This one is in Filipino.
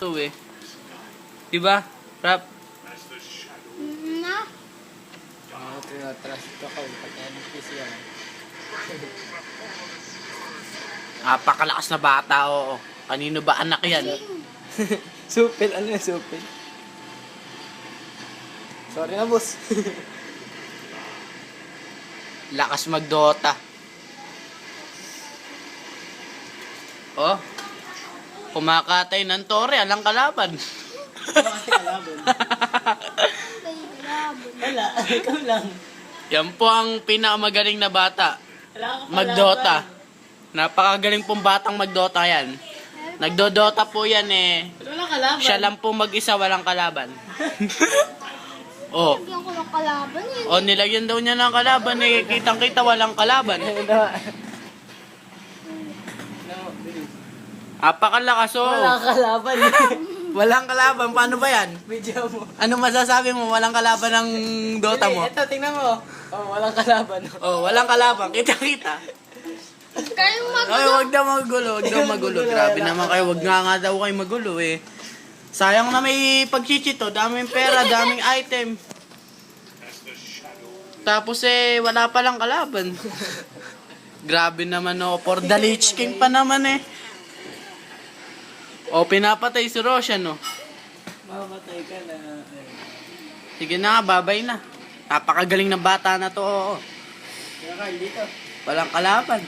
Ito eh. Diba? Rap. Na? Trust ko ako. Pag-NPC yan. Napakalakas na bata, oo. Kanino ba anak yan? Supil. Ano yung supil? Sorry na, boss. Lakas mag-Dota. Oh. Kumakatay ng tore, alang kalaban. Bakit kalaban? Kay labon. Wala. Ikaw lang. Yan po ang pinakamagaling na bata. Wala ka Mag-Dota. Napakagaling pong batang mag-Dota yan. Nagdo-Dota po yan eh. Wala kalaban. Siya lang po mag-isa, walang kalaban. Oh. Lagyan ko ng kalaban yun. O, nilagyan daw niya ng kalaban eh. Kitang-kita walang kalaban. Apakalakas oh. Wala kalaban. Walang kalaban. Paano ba yan? Video mo. Ano masasabi mo? Walang kalaban ng Dota mo? Ito, tingnan mo. Oh, walang kalaban. Oh, walang kalaban. Kita-kita. Kayong Ay, wag daw magulo. Wag daw magulo. Grabe naman kayo. Wag nga daw kayo magulo eh. Sayang na may pagchichito. Daming pera, daming item. Tapos eh, wala palang kalaban. Grabe naman oh. For the Lich King pa naman eh. O, pinapatay si Roshan oh. Mamatay ka na. Sige na nga, babay na. Napakagaling na bata na to. Oo. Kaya Carl, dito. Walang kalaban.